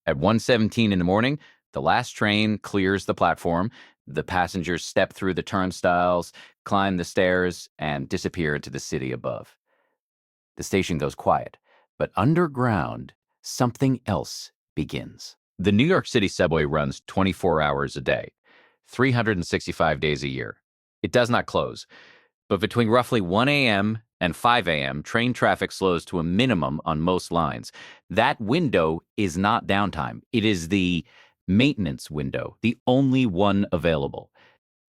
At 1:17 in the morning, the last train clears the platform. The passengers step through the turnstiles, climb the stairs, and disappear into the city above. The station goes quiet, but underground, something else begins. The New York City subway runs 24 hours a day, 365 days a year. It does not close, but between roughly 1 a.m. and 5 a.m., train traffic slows to a minimum on most lines. That window is not downtime. It is the maintenance window, the only one available.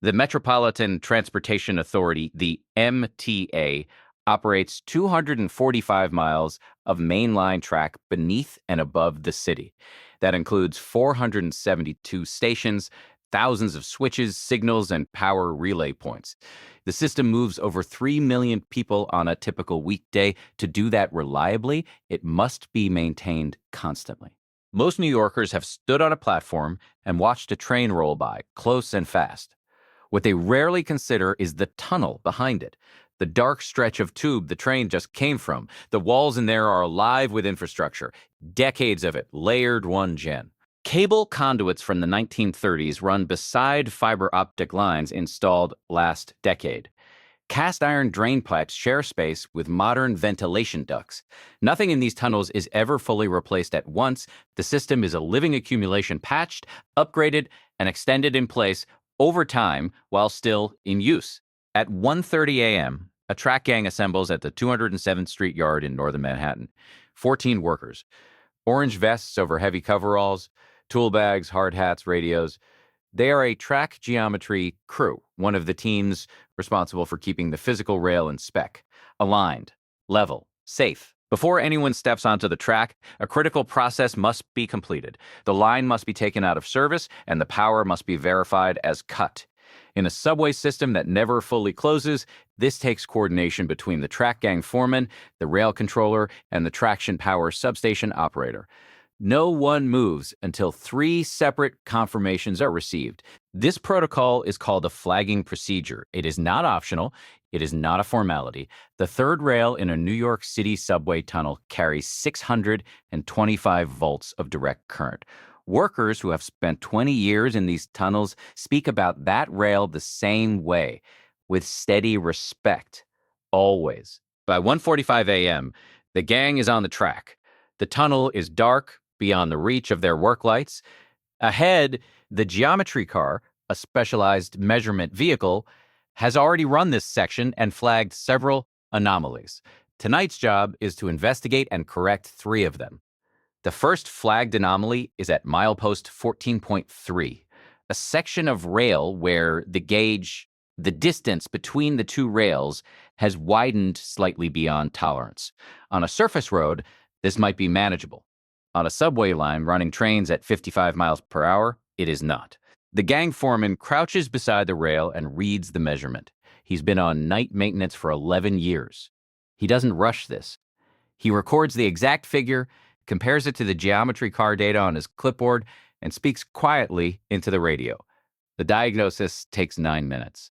The Metropolitan Transportation Authority, the MTA, operates 245 miles of mainline track beneath and above the city. That includes 472 stations, thousands of switches, signals, and power relay points. The system moves over 3 million people on a typical weekday. To do that reliably, it must be maintained constantly. Most New Yorkers have stood on a platform and watched a train roll by, close and fast. What they rarely consider is the tunnel behind it, the dark stretch of tube the train just came from. The walls in there are alive with infrastructure, decades of it, layered one gen. Cable conduits from the 1930s run beside fiber optic lines installed last decade. Cast iron drain pipes share space with modern ventilation ducts. Nothing in these tunnels is ever fully replaced at once. The system is a living accumulation, patched, upgraded, and extended in place over time while still in use. At 1:30 a.m., a track gang assembles at the 207th Street Yard in northern Manhattan. 14 workers. Orange vests over heavy coveralls, tool bags, hard hats, radios. They are a track geometry crew, one of the teams responsible for keeping the physical rail in spec, aligned, level, safe. Before anyone steps onto the track, a critical process must be completed. The line must be taken out of service, and the power must be verified as cut. In a subway system that never fully closes, this takes coordination between the track gang foreman, the rail controller, and the traction power substation operator. No one moves until 3 separate confirmations are received. This protocol is called a flagging procedure. It is not optional. It is not a formality. The third rail in a New York City subway tunnel carries 625 volts of direct current. Workers who have spent 20 years in these tunnels speak about that rail the same way, with steady respect, always. By 1:45 a.m., the gang is on the track. The tunnel is dark, beyond the reach of their work lights. Ahead, the geometry car, a specialized measurement vehicle, has already run this section and flagged several anomalies. Tonight's job is to investigate and correct 3 of them. The first flagged anomaly is at milepost 14.3, a section of rail where the distance between the 2 rails, has widened slightly beyond tolerance. On a surface road, this might be manageable. On a subway line running trains at 55 miles per hour, it is not. The gang foreman crouches beside the rail and reads the measurement. He's been on night maintenance for 11 years. He doesn't rush this. He records the exact figure, compares it to the geometry car data on his clipboard, and speaks quietly into the radio. The diagnosis takes 9 minutes.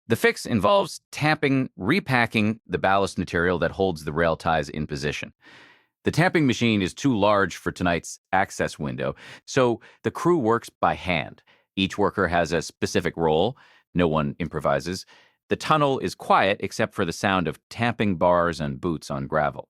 The fix involves tamping, repacking the ballast material that holds the rail ties in position. The tamping machine is too large for tonight's access window, so the crew works by hand. Each worker has a specific role. No one improvises. The tunnel is quiet except for the sound of tamping bars and boots on gravel.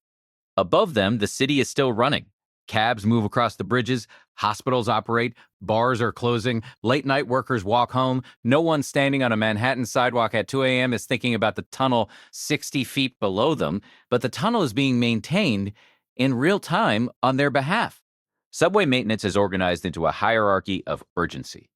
Above them, the city is still running. Cabs move across the bridges, hospitals operate, bars are closing, late-night workers walk home. No one standing on a Manhattan sidewalk at 2 a.m. is thinking about the tunnel 60 feet below them, but the tunnel is being maintained in real time on their behalf. Subway maintenance is organized into a hierarchy of urgency.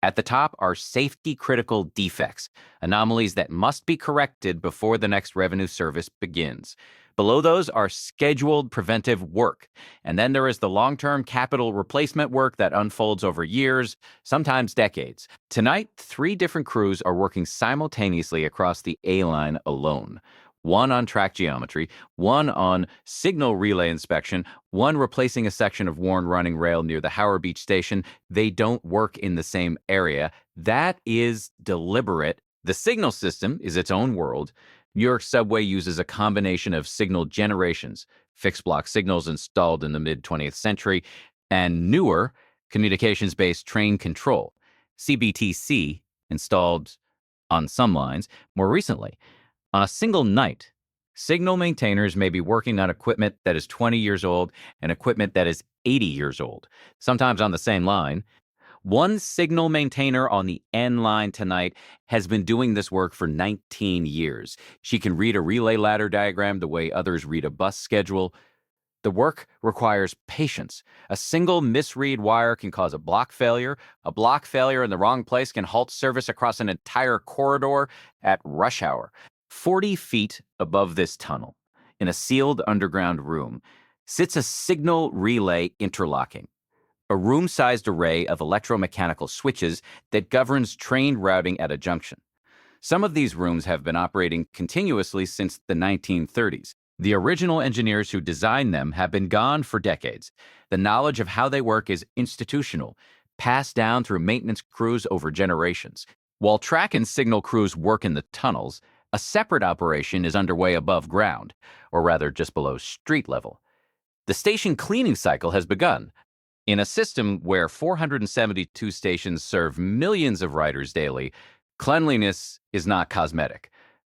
At the top are safety-critical defects, anomalies that must be corrected before the next revenue service begins. Below those are scheduled preventive work. And then there is the long-term capital replacement work that unfolds over years, sometimes decades. Tonight, 3 different crews are working simultaneously across the A-line alone. One on track geometry, one on signal relay inspection, one replacing a section of worn running rail near the Howard Beach station. They don't work in the same area. That is deliberate. The signal system is its own world. New York subway uses a combination of signal generations, fixed block signals installed in the mid-20th century, and newer communications-based train control, CBTC, installed on some lines more recently. On a single night, signal maintainers may be working on equipment that is 20 years old and equipment that is 80 years old, sometimes on the same line. One signal maintainer on the N line tonight has been doing this work for 19 years. She can read a relay ladder diagram the way others read a bus schedule. The work requires patience. A single misread wire can cause a block failure. A block failure in the wrong place can halt service across an entire corridor at rush hour. 40 feet above this tunnel, in a sealed underground room, sits a signal relay interlocking, a room-sized array of electromechanical switches that governs train routing at a junction. Some of these rooms have been operating continuously since the 1930s. The original engineers who designed them have been gone for decades. The knowledge of how they work is institutional, passed down through maintenance crews over generations. While track and signal crews work in the tunnels, a separate operation is underway above ground, or rather just below street level. The station cleaning cycle has begun. In a system where 472 stations serve millions of riders daily, cleanliness is not cosmetic.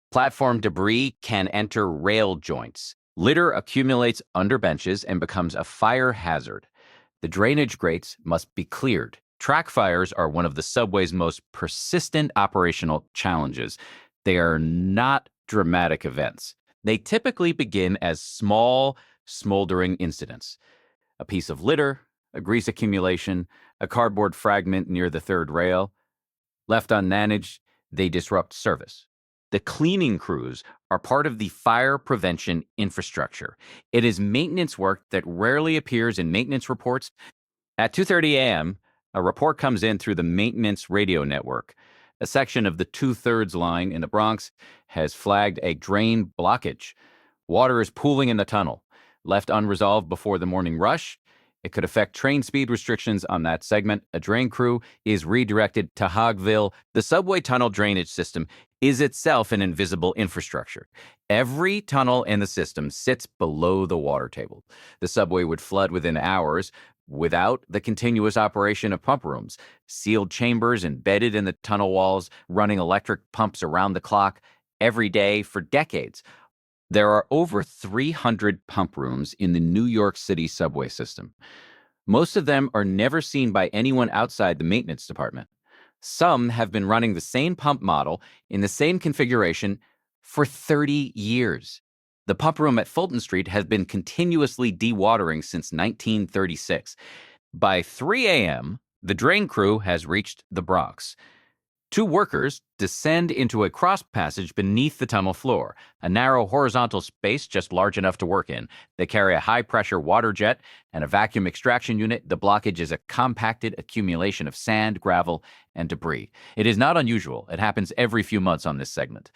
Platform debris can enter rail joints. Litter accumulates under benches and becomes a fire hazard. The drainage grates must be cleared. Track fires are one of the subway's most persistent operational challenges. They are not dramatic events. They typically begin as small, smoldering incidents. A piece of litter, a grease accumulation, a cardboard fragment near the third rail. Left unmanaged, they disrupt service. The cleaning crews are part of the fire prevention infrastructure. It is maintenance work that rarely appears in maintenance reports. At 2:30 a.m., a report comes in through the maintenance radio network. A section of the 2/3 line in the Bronx has flagged a drain blockage. Water is pooling in the tunnel. Left unresolved before the morning rush, it could affect train speed restrictions on that segment. A drain crew is redirected to Hogville. The subway tunnel drainage system is itself an invisible infrastructure. Every tunnel in the system sits below the water table. The subway would flood within hours without the continuous operation of pump rooms, sealed chambers embedded in the tunnel walls, running electric pumps around the clock every day for decades. There are over 300 pump rooms in the New York City subway system. Most of them are never seen by anyone outside the maintenance department. Some have been running the same pump model in the same configuration for 30 years. The pump room at Fulton Street has been continuously dewatering since 1936. By 3 a.m., the drain crew has reached the Bronx. Two workers descend into a cross passage beneath the tunnel floor, a narrow horizontal space just large enough to work in. They carry a high-pressure water jet and a vacuum extraction unit. The blockage is a compacted accumulation of sand, gravel, and debris. It is not unusual. It happens every few months on this segment.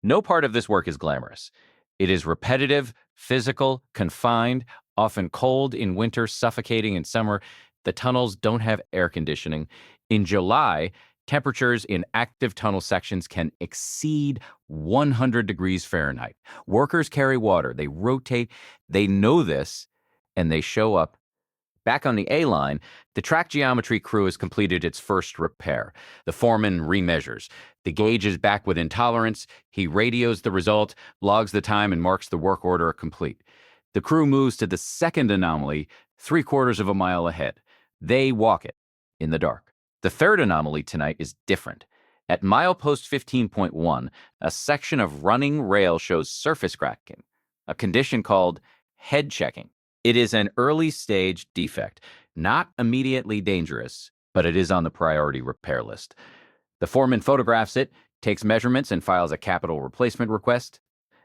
No part of this work is glamorous. It is repetitive, physical, confined, often cold in winter, suffocating in summer. The tunnels don't have air conditioning. In July, temperatures in active tunnel sections can exceed 100 degrees Fahrenheit. Workers carry water. They rotate. They know this, and they show up. Back on the A line, the track geometry crew has completed its first repair. The foreman remeasures. The gauge is back within tolerance. He radios the result, logs the time, and marks the work order complete. The crew moves to the second anomaly, 3/4 of a mile ahead. They walk it in the dark. The third anomaly tonight is different. At milepost 15.1, a section of running rail shows surface cracking, a condition called head checking. It is an early-stage defect, not immediately dangerous, but it is on the priority repair list. The foreman photographs it, takes measurements, and files a capital replacement request.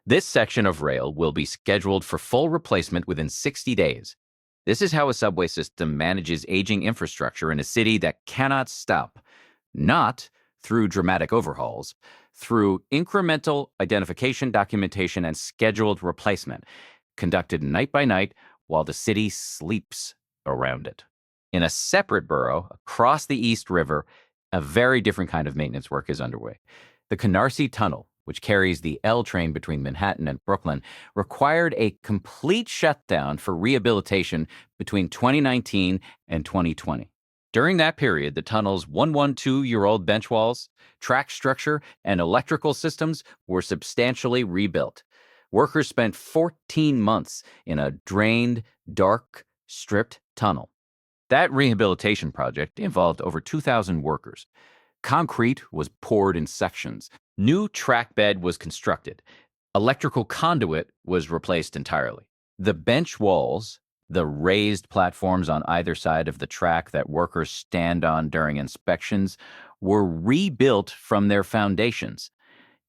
This section of rail will be scheduled for full replacement within 60 days. This is how a subway system manages aging infrastructure in a city that cannot stop, not through dramatic overhauls, through incremental identification, documentation, and scheduled replacement, conducted night by night while the city sleeps around it. In a separate borough, across the East River, a very different kind of maintenance work is underway. The Canarsie Tunnel, which carries the L train between Manhattan and Brooklyn, required a complete shutdown for rehabilitation between 2019 and 2020. During that period, the tunnel's 112-year-old bench walls, track structure, and electrical systems were substantially rebuilt. Workers spent 14 months in a drained, dark, stripped tunnel. That rehabilitation project involved over 2,000 workers. Concrete was poured in sections. New track bed was constructed. Electrical conduit was replaced entirely. The bench walls, the raised platforms on either side of the track that workers stand on during inspections, were rebuilt from their foundations.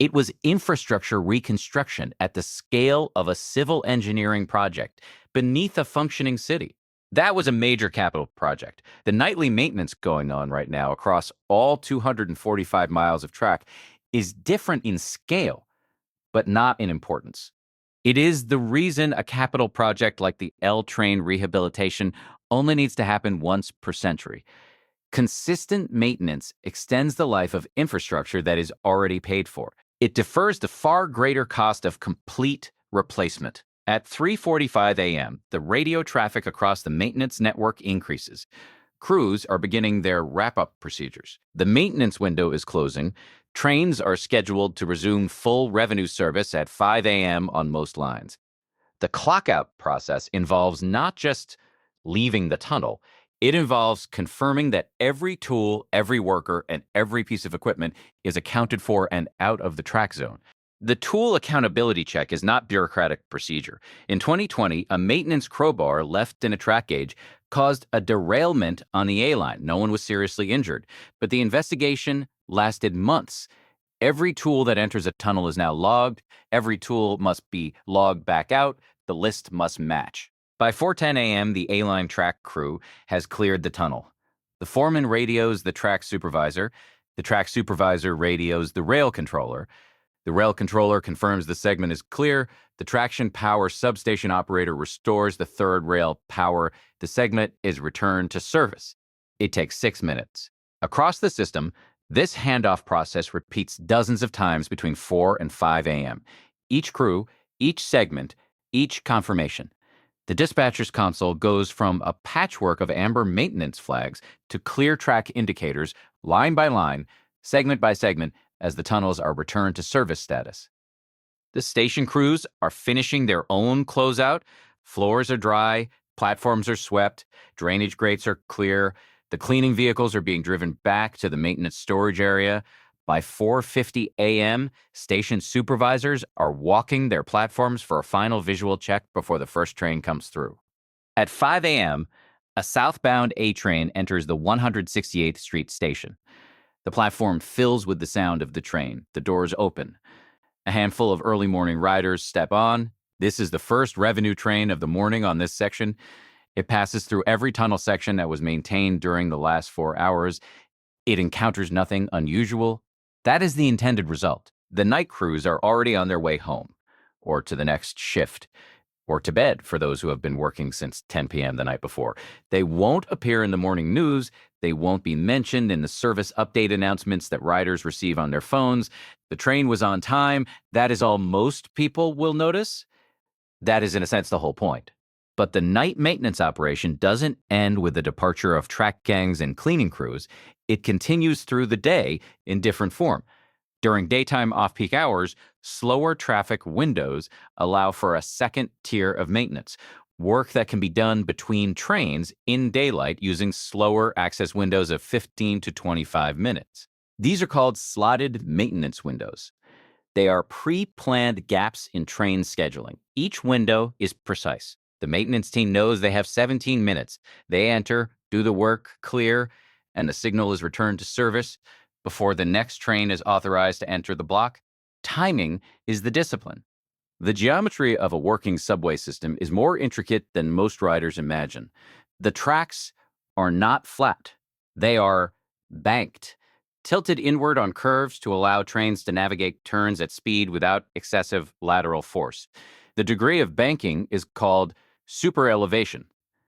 It was infrastructure reconstruction at the scale of a civil engineering project beneath a functioning city. That was a major capital project. The nightly maintenance going on right now across all 245 miles of track is different in scale, but not in importance. It is the reason a capital project like the L train rehabilitation only needs to happen once per century. Consistent maintenance extends the life of infrastructure that is already paid for. It defers the far greater cost of complete replacement. At 3:45 a.m., the radio traffic across the maintenance network increases. Crews are beginning their wrap-up procedures. The maintenance window is closing. Trains are scheduled to resume full revenue service at 5 a.m. on most lines. The clock-out process involves not just leaving the tunnel, it involves confirming that every tool, every worker, and every piece of equipment is accounted for and out of the track zone. The tool accountability check is not bureaucratic procedure. In 2020, a maintenance crowbar left in a track gauge caused a derailment on the A line. No one was seriously injured, but the investigation lasted months. Every tool that enters a tunnel is now logged. Every tool must be logged back out. The list must match. By 4:10 a.m., the A-line track crew has cleared the tunnel. The foreman radios the track supervisor. The track supervisor radios the rail controller. The rail controller confirms the segment is clear. The traction power substation operator restores the third rail power. The segment is returned to service. It takes 6 minutes. Across the system, this handoff process repeats dozens of times between 4 and 5 a.m. Each crew, each segment, each confirmation. The dispatcher's console goes from a patchwork of amber maintenance flags to clear track indicators, line by line, segment by segment, as the tunnels are returned to service status. The station crews are finishing their own closeout. Floors are dry, platforms are swept, drainage grates are clear. The cleaning vehicles are being driven back to the maintenance storage area. By 4:50 a.m., station supervisors are walking their platforms for a final visual check before the first train comes through. At 5 a.m., a southbound A train enters the 168th Street station. The platform fills with the sound of the train. The doors open. A handful of early morning riders step on. This is the first revenue train of the morning on this section. It passes through every tunnel section that was maintained during the last 4 hours. It encounters nothing unusual. That is the intended result. The night crews are already on their way home, or to the next shift, or to bed for those who have been working since 10 p.m. the night before. They won't appear in the morning news. They won't be mentioned in the service update announcements that riders receive on their phones. The train was on time. That is all most people will notice. That is, in a sense, the whole point. But the night maintenance operation doesn't end with the departure of track gangs and cleaning crews. It continues through the day in different form. During daytime off-peak hours, slower traffic windows allow for a second tier of maintenance, work that can be done between trains in daylight using slower access windows of 15 to 25 minutes. These are called slotted maintenance windows. They are pre-planned gaps in train scheduling. Each window is precise. The maintenance team knows they have 17 minutes. They enter, do the work, clear, and the signal is returned to service before the next train is authorized to enter the block. Timing is the discipline. The geometry of a working subway system is more intricate than most riders imagine. The tracks are not flat. They are banked, tilted inward on curves to allow trains to navigate turns at speed without excessive lateral force. The degree of banking is called superelevation.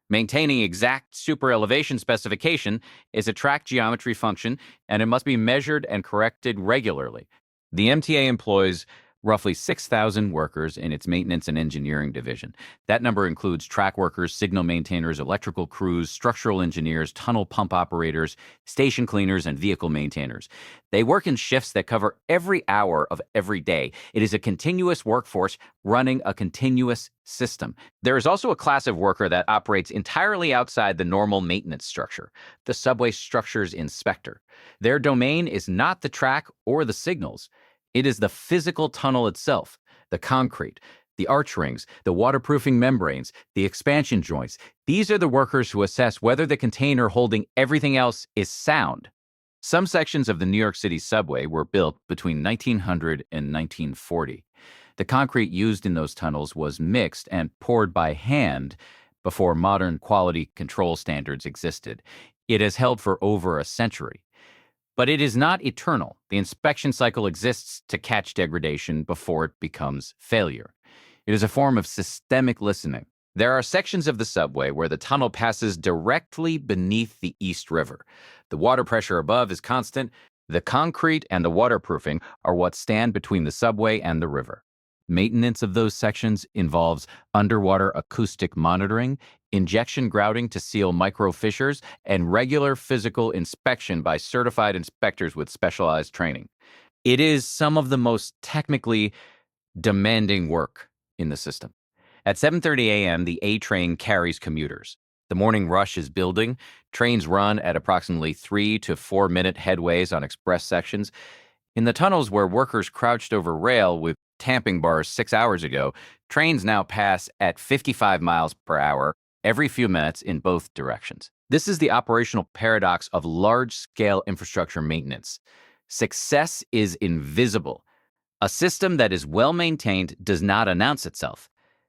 Maintaining exact superelevation specification is a track geometry function, and it must be measured and corrected regularly. The MTA employs roughly 6,000 workers in its maintenance and engineering division. That number includes track workers, signal maintainers, electrical crews, structural engineers, tunnel pump operators, station cleaners, and vehicle maintainers. They work in shifts that cover every hour of every day. It is a continuous workforce running a continuous system. There is also a class of worker that operates entirely outside the normal maintenance structure, the subway structure's inspector. Their domain is not the track or the signals. It is the physical tunnel itself, the concrete, the arch rings, the waterproofing membranes, the expansion joints. These are the workers who assess whether the container holding everything else is sound. Some sections of the New York City subway were built between 1900 and 1940. The concrete used in those tunnels was mixed and poured by hand before modern quality control standards existed. It has held for over a century. But it is not eternal. The inspection cycle exists to catch degradation before it becomes failure. It is a form of systemic listening. There are sections of the subway where the tunnel passes directly beneath the East River. The water pressure above is constant. The concrete and the waterproofing are what stand between the subway and the river. Maintenance of those sections involves underwater acoustic monitoring, injection grouting to seal micro fissures, and regular physical inspection by certified inspectors with specialized training. It is some of the most technically demanding work in the system. At 7:30 a.m., the A train carries commuters. The morning rush is building. Trains run at approximately 3 to 4 minute headways on express sections. In the tunnels where workers crouched over rail with tamping bars 6 hours ago, trains now pass at 55 miles per hour every few minutes in both directions. This is the operational paradox of large-scale infrastructure maintenance. Success is invisible. A system that is well-maintained does not announce itself.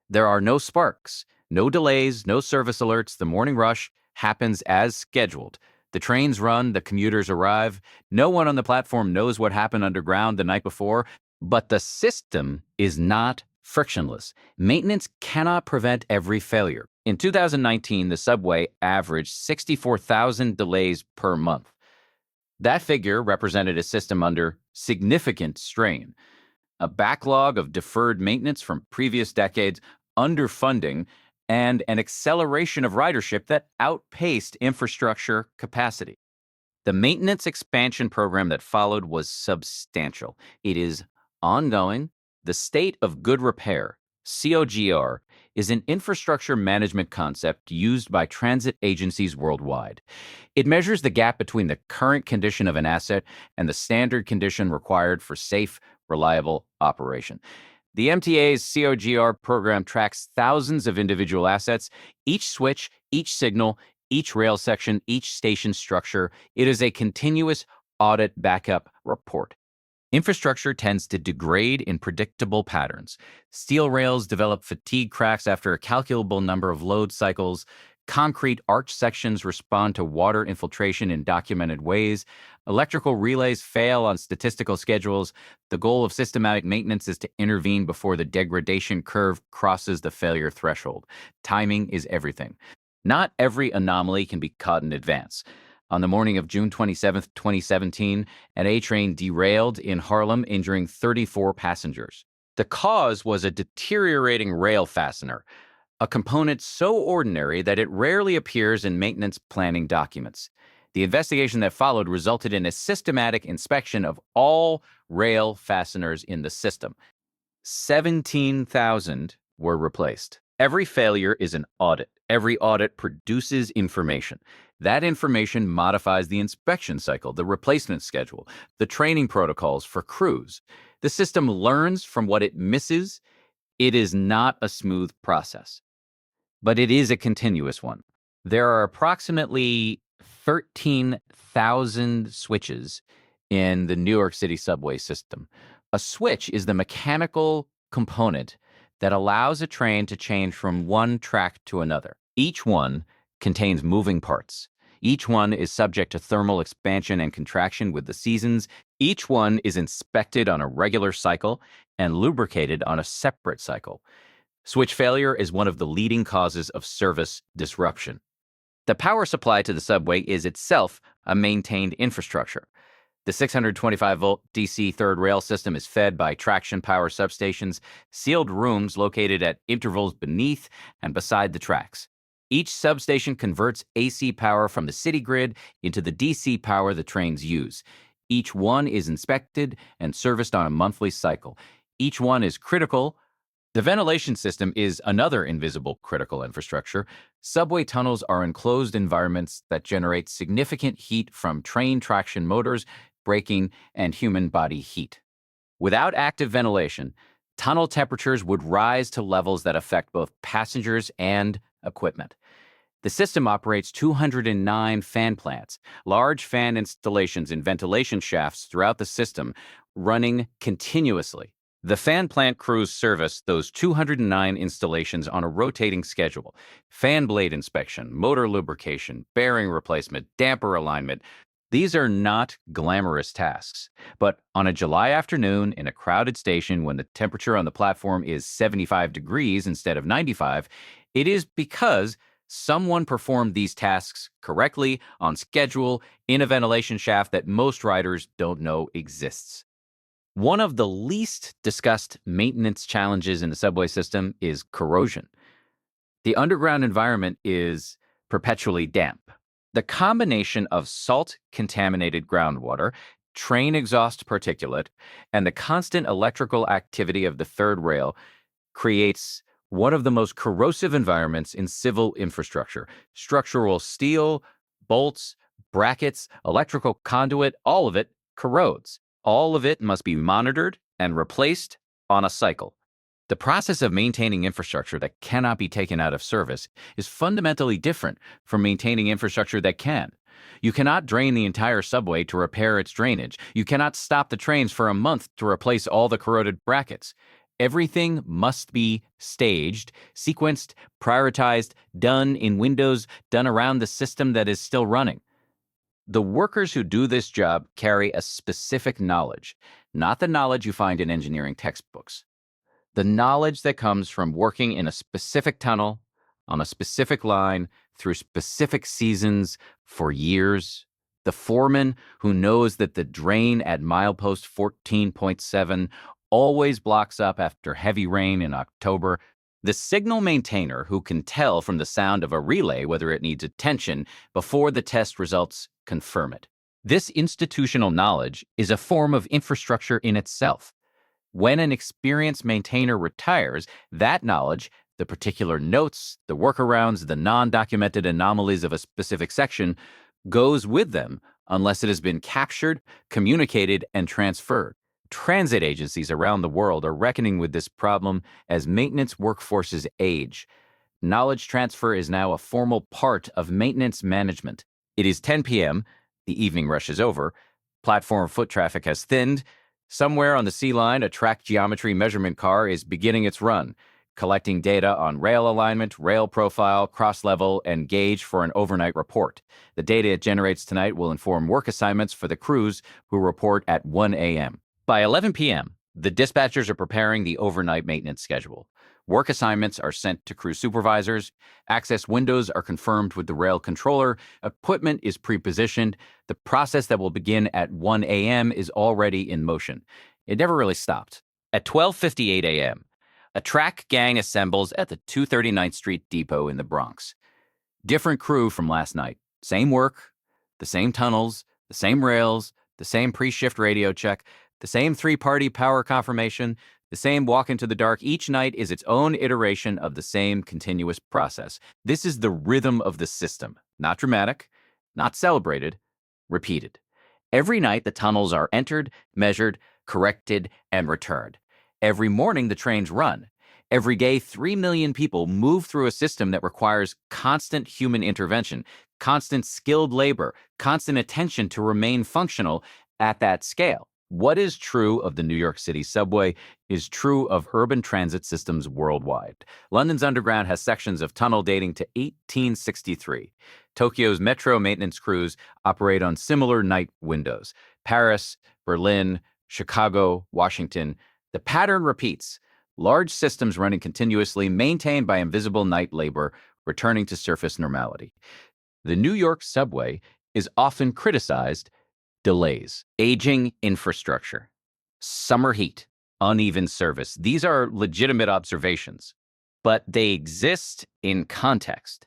There are no sparks, no delays, no service alerts. The morning rush happens as scheduled. The trains run, the commuters arrive. No one on the platform knows what happened underground the night before, but the system is not frictionless. Maintenance cannot prevent every failure. In 2019, the subway averaged 64,000 delays per month. That figure represented a system under significant strain, a backlog of deferred maintenance from previous decades, underfunding, and an acceleration of ridership that outpaced infrastructure capacity. The maintenance expansion program that followed was substantial. It is ongoing. The state of good repair, COGR, is an infrastructure management concept used by transit agencies worldwide. It measures the gap between the current condition of an asset and the standard condition required for safe, reliable operation. The MTA's COGR program tracks thousands of individual assets, each switch, each signal, each rail section, each station structure. It is a continuous audit backup report. Infrastructure tends to degrade in predictable patterns. Steel rails develop fatigue cracks after a calculable number of load cycles. Concrete arch sections respond to water infiltration in documented ways. Electrical relays fail on statistical schedules. The goal of systematic maintenance is to intervene before the degradation curve crosses the failure threshold. Timing is everything. Not every anomaly can be caught in advance. On the morning of June 27, 2017, an A train derailed in Harlem, injuring 34 passengers. The cause was a deteriorating rail fastener, a component so ordinary that it rarely appears in maintenance planning documents. The investigation that followed resulted in a systematic inspection of all rail fasteners in the system. 17,000 were replaced. Every failure is an audit. Every audit produces information. That information modifies the inspection cycle, the replacement schedule, the training protocols for crews. The system learns from what it misses. It is not a smooth process, but it is a continuous one. There are approximately 13,000 switches in the New York City subway system. A switch is the mechanical component that allows a train to change from one track to another. Each one contains moving parts. Each one is subject to thermal expansion and contraction with the seasons. Each one is inspected on a regular cycle and lubricated on a separate cycle. Switch failure is one of the leading causes of service disruption. The power supply to the subway is itself a maintained infrastructure. The 625-volt DC third rail system is fed by traction power substations, sealed rooms located at intervals beneath and beside the tracks. Each substation converts AC power from the city grid into the DC power the trains use. Each one is inspected and serviced on a monthly cycle. Each one is critical. The ventilation system is another invisible critical infrastructure. Subway tunnels are enclosed environments that generate significant heat from train traction motors, braking, and human body heat. Without active ventilation, tunnel temperatures would rise to levels that affect both passengers and equipment. The system operates 209 fan plants, large fan installations in ventilation shafts throughout the system, running continuously. The fan plant crews service those 209 installations on a rotating schedule. Fan blade inspection, motor lubrication, bearing replacement, damper alignment. These are not glamorous tasks, but on a July afternoon in a crowded station when the temperature on the platform is 75 degrees instead of 95, it is because someone performed these tasks correctly, on schedule, in a ventilation shaft that most riders don't know exists. One of the least discussed maintenance challenges in the subway system is corrosion. The underground environment is perpetually damp. The combination of salt-contaminated groundwater, train exhaust particulate, and the constant electrical activity of the third rail creates one of the most corrosive environments in civil infrastructure. Structural steel, bolts, brackets, electrical conduit, all of it corrodes. All of it must be monitored and replaced on a cycle. The process of maintaining infrastructure that cannot be taken out of service is fundamentally different from maintaining infrastructure that can. You cannot drain the entire subway to repair its drainage. You cannot stop the trains for a month to replace all the corroded brackets. Everything must be staged, sequenced, prioritized, done in windows, done around the system that is still running. The workers who do this job carry a specific knowledge, not the knowledge you find in engineering textbooks. The knowledge that comes from working in a specific tunnel, on a specific line, through specific seasons, for years. The foreman who knows that the drain at milepost 14.7 always blocks up after heavy rain in October. The signal maintainer who can tell from the sound of a relay whether it needs attention before the test results confirm it. This institutional knowledge is a form of infrastructure in itself. When an experienced maintainer retires, that knowledge, the particular notes, the workarounds, the non-documented anomalies of a specific section, goes with them unless it has been captured, communicated, and transferred. Transit agencies around the world are reckoning with this problem as maintenance workforces age. Knowledge transfer is now a formal part of maintenance management. It is 10 p.m., the evening rush is over, platform foot traffic has thinned. Somewhere on the C line, a track geometry measurement car is beginning its run, collecting data on rail alignment, rail profile, cross-level, and gauge for an overnight report. The data it generates tonight will inform work assignments for the crews who report at 1 a.m. By 11 p.m., the dispatchers are preparing the overnight maintenance schedule. Work assignments are sent to crew supervisors. Access windows are confirmed with the rail controller. Equipment is pre-positioned. The process that will begin at 1 a.m. is already in motion. It never really stopped. At 12:58 a.m., a track gang assembles at the 239th Street Depot in the Bronx. Different crew from last night. Same work, the same tunnels, the same rails, the same pre-shift radio check, the same three-party power confirmation, the same walk into the dark. Each night is its own iteration of the same continuous process. This is the rhythm of the system. Not dramatic, not celebrated, repeated. Every night the tunnels are entered, measured, corrected, and returned. Every morning the trains run. Every day 3 million people move through a system that requires constant human intervention, constant skilled labor, constant attention to remain functional at that scale. What is true of the New York City subway is true of urban transit systems worldwide. London's underground has sections of tunnel dating to 1863. Tokyo's metro maintenance crews operate on similar night windows. Paris, Berlin, Chicago, Washington. The pattern repeats. Large systems running continuously, maintained by invisible night labor, returning to surface normality. The New York subway is often criticized Delays, aging infrastructure, summer heat, uneven service. These are legitimate observations, but they exist in context.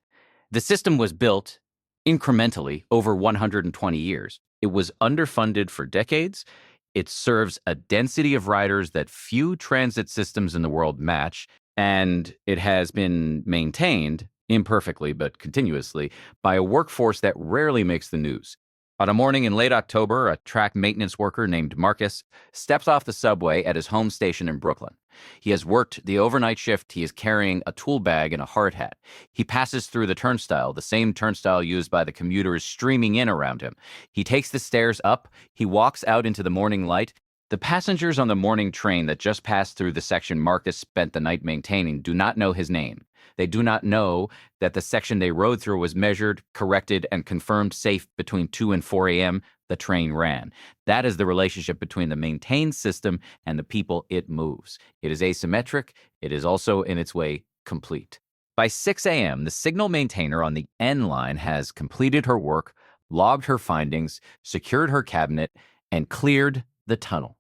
The system was built incrementally over 120 years. It was underfunded for decades. It serves a density of riders that few transit systems in the world match, and it has been maintained imperfectly but continuously by a workforce that rarely makes the news. On a morning in late October, a track maintenance worker named Marcus steps off the subway at his home station in Brooklyn. He has worked the overnight shift. He is carrying a tool bag and a hard hat. He passes through the turnstile, the same turnstile used by the commuters streaming in around him. He takes the stairs up. He walks out into the morning light. The passengers on the morning train that just passed through the section Marcus spent the night maintaining do not know his name. They do not know that the section they rode through was measured, corrected, and confirmed safe between 2 and 4 a.m. The train ran. That is the relationship between the maintained system and the people it moves. It is asymmetric. It is also, in its way, complete. By 6 a.m., the signal maintainer on the N line has completed her work, logged her findings, secured her cabinet, and cleared the tunnel.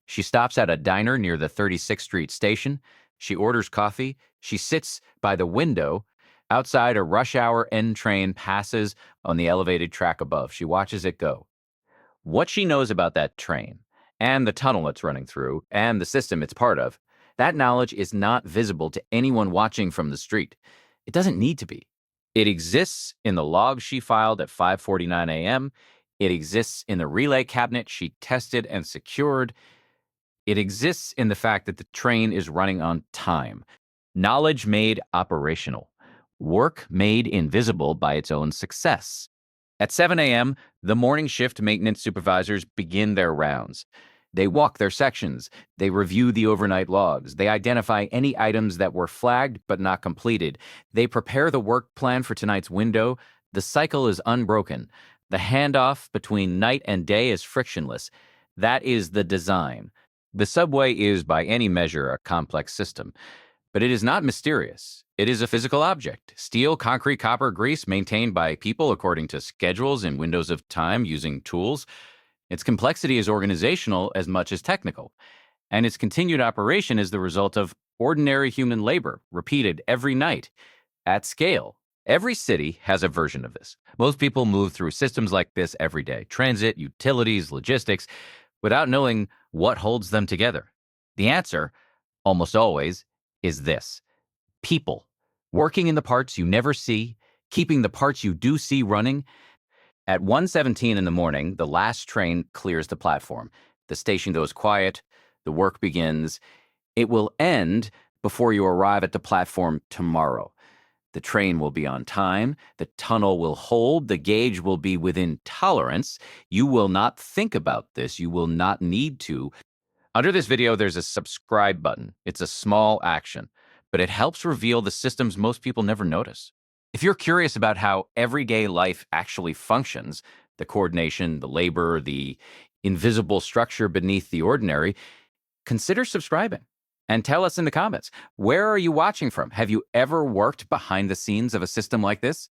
She stops at a diner near the 36th Street station. She orders coffee. She sits by the window. Outside, a rush hour N train passes on the elevated track above. She watches it go. What she knows about that train and the tunnel it's running through and the system it's part of, that knowledge is not visible to anyone watching from the street. It doesn't need to be. It exists in the log she filed at 5:49 a.m. It exists in the relay cabinet she tested and secured. It exists in the fact that the train is running on time. Knowledge made operational. Work made invisible by its own success. At 7 a.m., the morning shift maintenance supervisors begin their rounds. They walk their sections. They review the overnight logs. They identify any items that were flagged but not completed. They prepare the work plan for tonight's window. The cycle is unbroken. The handoff between night and day is frictionless. That is the design. The subway is, by any measure, a complex system, but it is not mysterious. It is a physical object. Steel, concrete, copper, grease, maintained by people according to schedules and windows of time using tools. Its complexity is organizational as much as technical, and its continued operation is the result of ordinary human labor, repeated every night, at scale. Every city has a version of this. Most people move through systems like this every day: transit, utilities, logistics, without knowing what holds them together. The answer, almost always, is this: people, working in the parts you never see, keeping the parts you do see running. At 1:17 in the morning, the last train clears the platform. The station goes quiet. The work begins. It will end before you arrive at the platform tomorrow. The train will be on time. The tunnel will hold. The gauge will be within tolerance. You will not think about this. You will not need to. Under this video, there's a subscribe button. It's a small action, but it helps reveal the systems most people never notice. If you're curious about how everyday life actually functions, the coordination, the labor, the invisible structure beneath the ordinary, consider subscribing. And tell us in the comments, where are you watching from? Have you ever worked behind the scenes of a system like this?